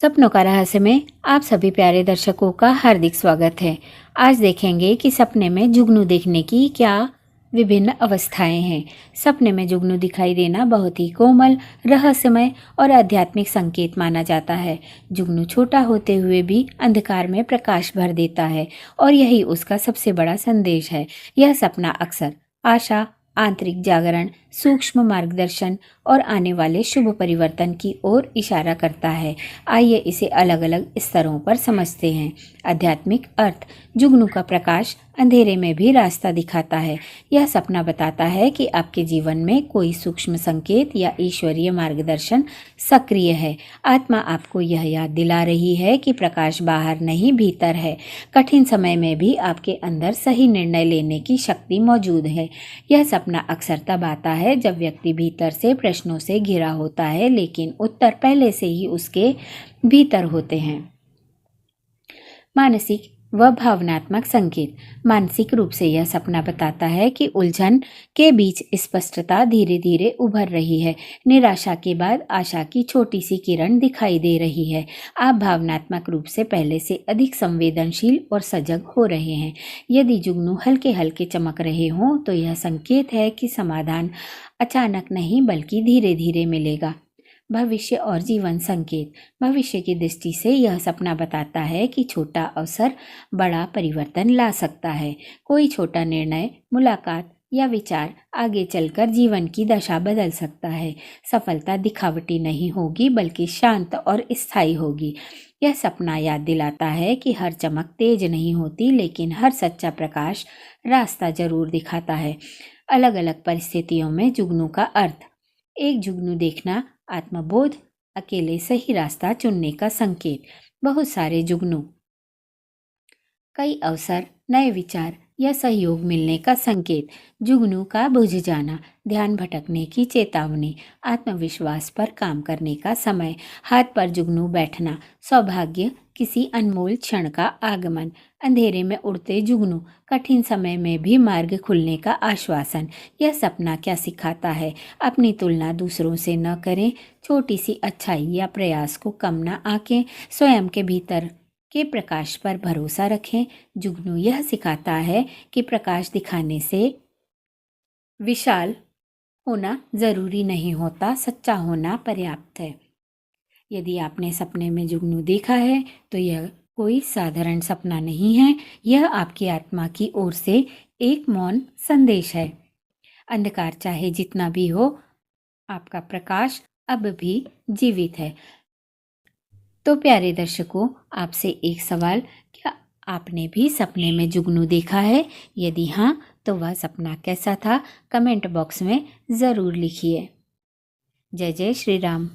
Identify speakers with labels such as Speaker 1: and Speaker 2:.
Speaker 1: सपनों का रहस्य में आप सभी प्यारे दर्शकों का हार्दिक स्वागत है। आज देखेंगे कि सपने में जुगनू देखने की क्या विभिन्न अवस्थाएं हैं। सपने में जुगनू दिखाई देना बहुत ही कोमल, रहस्यमय और आध्यात्मिक संकेत माना जाता है। जुगनू छोटा होते हुए भी अंधकार में प्रकाश भर देता है और यही उसका सबसे बड़ा संदेश है। यह सपना अक्सर आशा, आंतरिक जागरण, सूक्ष्म मार्गदर्शन और आने वाले शुभ परिवर्तन की ओर इशारा करता है। आइए इसे अलग अलग स्तरों पर समझते हैं। आध्यात्मिक अर्थ: जुगनू का प्रकाश अंधेरे में भी रास्ता दिखाता है। यह सपना बताता है कि आपके जीवन में कोई सूक्ष्म संकेत या ईश्वरीय मार्गदर्शन सक्रिय है। आत्मा आपको यह याद दिला रही है कि प्रकाश बाहर नहीं, भीतर है। कठिन समय में भी आपके अंदर सही निर्णय लेने की शक्ति मौजूद है। यह सपना अक्सर तब आता है जब व्यक्ति भीतर से प्रश्नों से घिरा होता है, लेकिन उत्तर पहले से ही उसके भीतर होते हैं। मानसिक व भावनात्मक संकेत: मानसिक रूप से यह सपना बताता है कि उलझन के बीच स्पष्टता धीरे धीरे उभर रही है। निराशा के बाद आशा की छोटी सी किरण दिखाई दे रही है। आप भावनात्मक रूप से पहले से अधिक संवेदनशील और सजग हो रहे हैं। यदि जुगनू हल्के हल्के चमक रहे हों तो यह संकेत है कि समाधान अचानक नहीं बल्कि धीरे धीरे मिलेगा। भविष्य और जीवन संकेत: भविष्य की दृष्टि से यह सपना बताता है कि छोटा अवसर बड़ा परिवर्तन ला सकता है। कोई छोटा निर्णय, मुलाकात या विचार आगे चलकर जीवन की दशा बदल सकता है। सफलता दिखावटी नहीं होगी बल्कि शांत और स्थायी होगी। यह सपना याद दिलाता है कि हर चमक तेज नहीं होती, लेकिन हर सच्चा प्रकाश रास्ता जरूर दिखाता है। अलग अलग परिस्थितियों में जुगनू का अर्थ: एक जुगनू देखना आत्मबोध, अकेले सही रास्ता चुनने का संकेत। बहुत सारे जुगनू, कई अवसर, नए विचार या सहयोग मिलने का संकेत। जुगनू का बुझ जाना, ध्यान भटकने की चेतावनी। आत्मविश्वास पर काम करने का समय। हाथ पर जुगनू बैठना, सौभाग्य, किसी अनमोल क्षण का आगमन। अंधेरे में उड़ते जुगनू, कठिन समय में भी मार्ग खुलने का आश्वासन। यह सपना क्या सिखाता है? अपनी तुलना दूसरों से न करें, छोटी सी अच्छाई या प्रयास को कम न आंकें, स्वयं के भीतर के प्रकाश पर भरोसा रखें। जुगनू यह सिखाता है कि प्रकाश दिखाने से विशाल होना जरूरी नहीं होता, सच्चा होना पर्याप्त है। यदि आपने सपने में जुगनू देखा है तो यह कोई साधारण सपना नहीं है, यह आपकी आत्मा की ओर से एक मौन संदेश है। अंधकार चाहे जितना भी हो, आपका प्रकाश अब भी जीवित है। तो प्यारे दर्शकों, आपसे एक सवाल: क्या आपने भी सपने में जुगनू देखा है? यदि हाँ, तो वह सपना कैसा था? कमेंट बॉक्स में ज़रूर लिखिए। जय जय श्री राम।